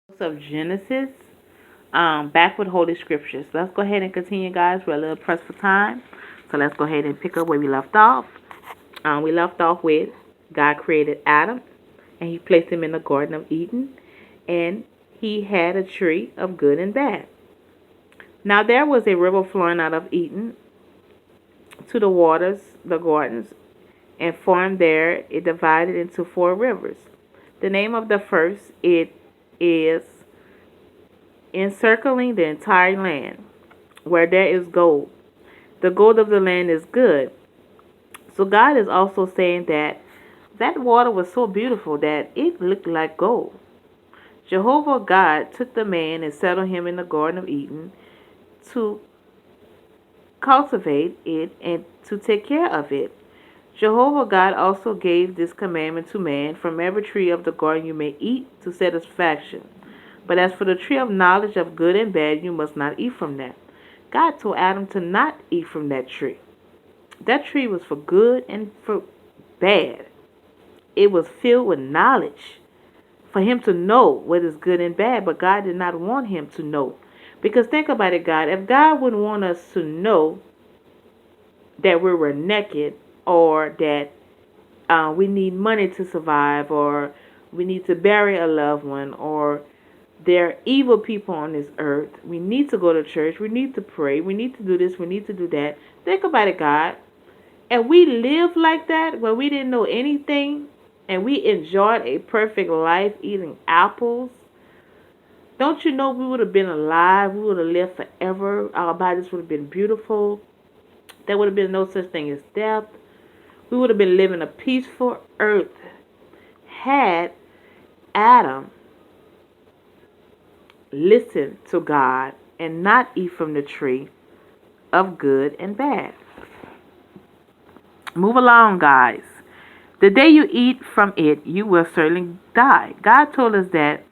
Of Genesis, back with Holy Scriptures. Let's go ahead and continue, guys. We're a little pressed for time, so let's go ahead and pick up where we left off. We left off with God created Adam, and He placed him in the Garden of Eden, and he had a tree of good and bad. Now there was a river flowing out of Eden to the waters, the gardens, and formed there. It divided into four rivers. The name of the first it is encircling the entire land, where there is gold. The gold of the land is good. So God is also saying that that water was so beautiful that it looked like gold. Jehovah God took the man and settled him in the Garden of Eden to cultivate it and to take care of it. Jehovah God also gave this commandment to man: from every tree of the garden you may eat to satisfaction. But as for the tree of knowledge of good and bad, you must not eat from that. God told Adam to not eat from that tree. That tree was for good and for bad. It was filled with knowledge for him to know what is good and bad, but God did not want him to know. Because think about it, God, if God would want us to know that we were naked, or that we need money to survive, or we need to bury a loved one, or there are evil people on this earth, we need to go to church, we need to pray, we need to do this, we need to do that. Think about it, God. And we lived like that when we didn't know anything, and we enjoyed a perfect life eating apples. Don't you know we would have been alive? We would have lived forever. Our bodies would have been beautiful. There would have been no such thing as death. We would have been living a peaceful earth had Adam listened to God and not eat from the tree of good and bad. Move along, guys. The day you eat from it, you will certainly die. God told us that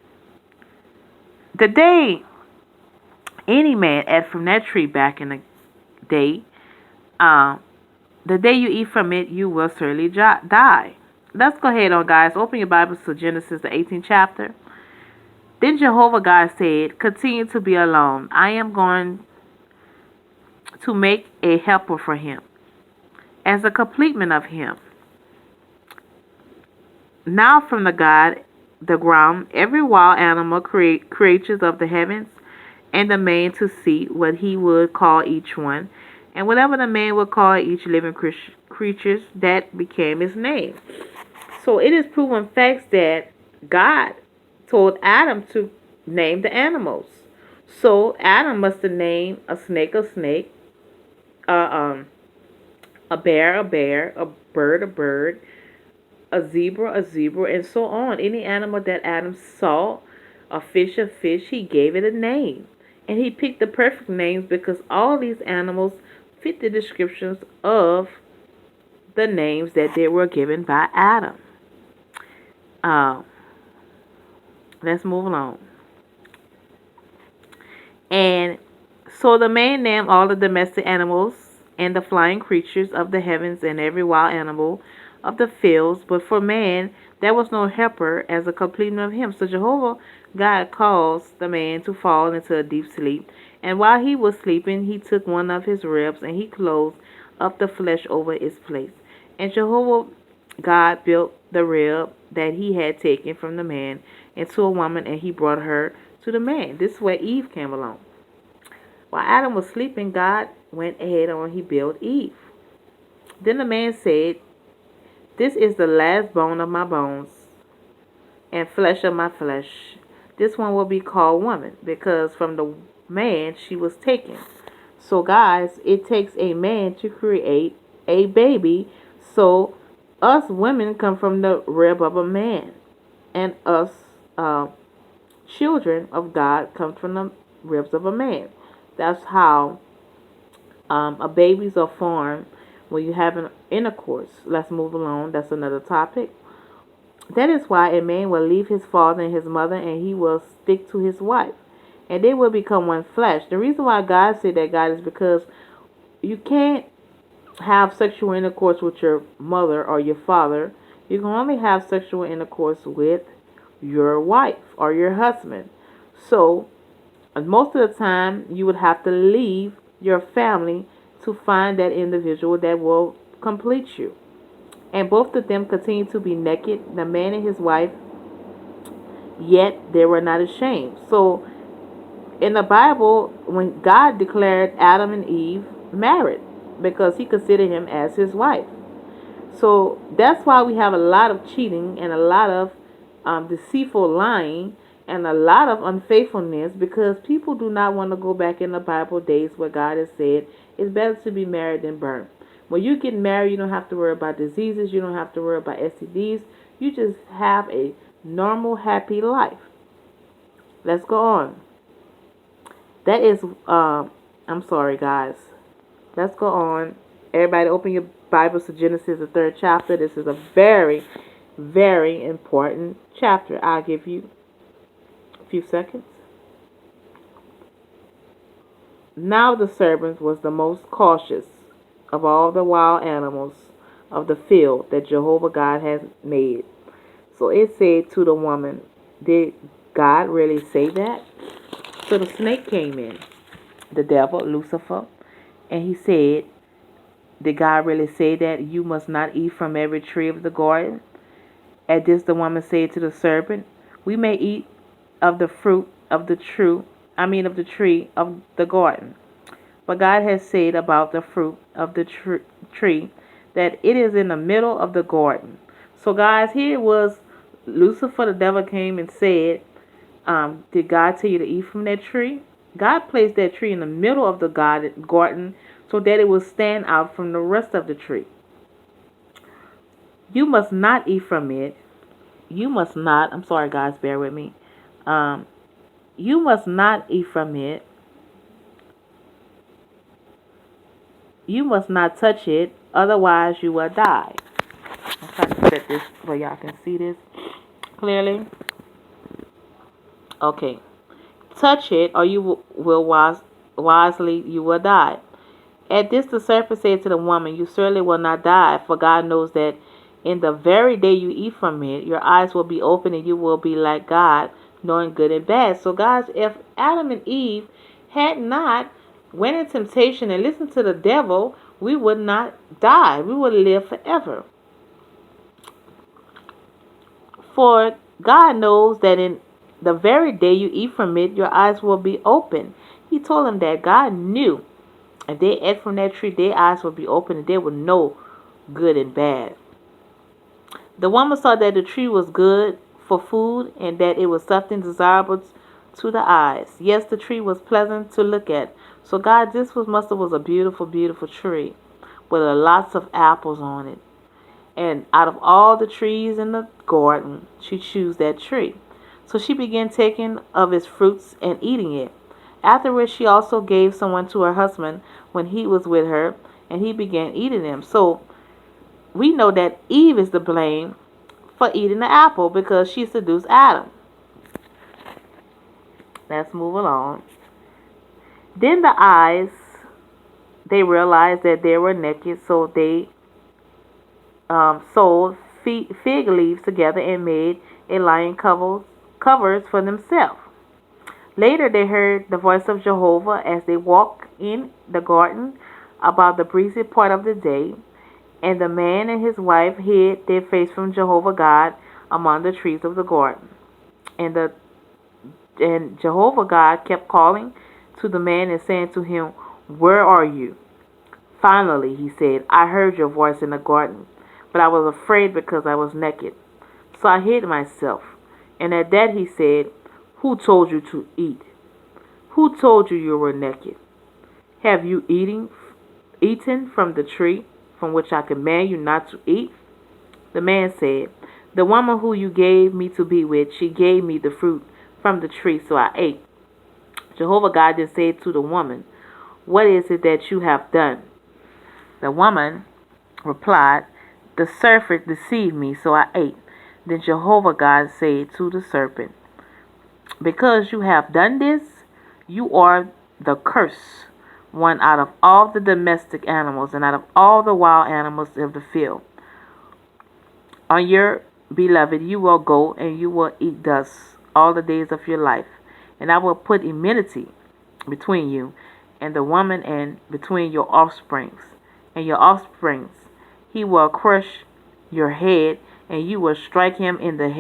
the day any man ate from that tree back in the day, um, the day you eat from it, you will certainly die. Let's go ahead on, guys. Open your Bibles to Genesis, the 18th chapter. Then Jehovah God said, continue to be alone. I am going to make a helper for him, as a complement of him. Now from the ground, every wild animal, creatures of the heavens, and the man to see what he would call each one, and whatever the man would call each living creatures, that became his name. So it is proven facts that God told Adam to name the animals. So Adam must have named a snake, uh, um, a bear, a bird, a zebra, and so on. Any animal that Adam saw, a fish, he gave it a name. And he picked the perfect names because all these animals fit the descriptions of the names that they were given by Adam. Uh, let's move along. And so the man named all the domestic animals and the flying creatures of the heavens and every wild animal of the fields. But for man, there was no helper as a complement of him. So Jehovah God caused the man to fall into a deep sleep. And while he was sleeping, he took one of his ribs and he closed up the flesh over its place. And Jehovah God built the rib that he had taken from the man into a woman, and he brought her to the man. This is where Eve came along. While Adam was sleeping, God went ahead and he built Eve. Then the man said, this is the last bone of my bones and flesh of my flesh. This one will be called woman, because from the man she was taken. So, guys, it takes a man to create a baby. So, us women come from the rib of a man, and us uh, children of God come from the ribs of a man. That's how a babies are formed when you have an intercourse. Let's move along. That's another topic. That is why a man will leave his father and his mother, and he will stick to his wife, and they will become one flesh. The reason why God said that, God, is because you can't have sexual intercourse with your mother or your father. You can only have sexual intercourse with your wife or your husband. So, most of the time, you would have to leave your family to find that individual that will complete you. And both of them continued to be naked, the man and his wife, yet they were not ashamed. So, in the Bible, when God declared Adam and Eve married, because he considered him as his wife. So that's why we have a lot of cheating and a lot of deceitful lying and a lot of unfaithfulness, because people do not want to go back in the Bible days where God has said it's better to be married than burned. When you get married, you don't have to worry about diseases, you don't have to worry about STDs, you just have a normal, happy life. Let's go on. That is, I'm sorry, guys. Let's go on. Everybody, open your Bibles to Genesis, the third chapter. This is a very, very important chapter. I'll give you a few seconds. Now the serpent was the most cautious of all the wild animals of the field that Jehovah God has made. So it said to the woman, did God really say that? So the snake came in, the devil, Lucifer, and he said, did God really say that you must not eat from every tree of the garden? At this the woman said to the serpent, we may eat of the fruit of the of the tree of the garden. But God has said about the fruit of the tree that it is in the middle of the garden. So guys, here was Lucifer, the devil, came and said, did God tell you to eat from that tree? God placed that tree in the middle of the garden so that it would stand out from the rest of the tree. You must not eat from it. You must not, I'm sorry guys, bear with me. Um, you must not eat from it. You must not touch it, otherwise you will die. I'm trying to set this where y'all can see this clearly. Okay. Touch it, or you will wisely you will die. At this the serpent said to the woman, you certainly will not die, for God knows that in the very day you eat from it, your eyes will be open and you will be like God, knowing good and bad. So guys, if Adam and Eve had not went in temptation and listened to the devil, we would not die. We would live forever. For God knows that in the very day you eat from it, your eyes will be open. He told them that God knew if they ate from that tree, their eyes would be open and they would know good and bad. The woman saw that the tree was good for food and that it was something desirable to the eyes. Yes, the tree was pleasant to look at. So God, this was a beautiful, beautiful tree with lots of apples on it. And out of all the trees in the garden, she chose that tree. So she began taking of its fruits and eating it. Afterwards, she also gave someone to her husband when he was with her, and he began eating them. So we know that Eve is to blame for eating the apple because she seduced Adam. Let's move along. Then the eyes, they realized that they were naked, so they sewed fig leaves together and made a lion covers for themselves. Later they heard the voice of Jehovah as they walked in the garden about the breezy part of the day, and the man and his wife hid their face from Jehovah God among the trees of the garden. And the and Jehovah God kept calling to the man and saying to him, where are you? Finally, he said, I heard your voice in the garden, but I was afraid because I was naked. So I hid myself. And at that he said, who told you to eat? Who told you you were naked? Have you eaten from the tree from which I command you not to eat? The man said, the woman who you gave me to be with, she gave me the fruit from the tree, so I ate. Jehovah God then said to the woman, what is it that you have done? The woman replied, the serpent deceived me, so I ate. Then Jehovah God said to the serpent, because you have done this, you are the curse one out of all the domestic animals and out of all the wild animals of the field. On your beloved you will go and you will eat dust all the days of your life. And I will put enmity between you and the woman, and between your offsprings and your offsprings. He will crush your head, and you will strike him in the head.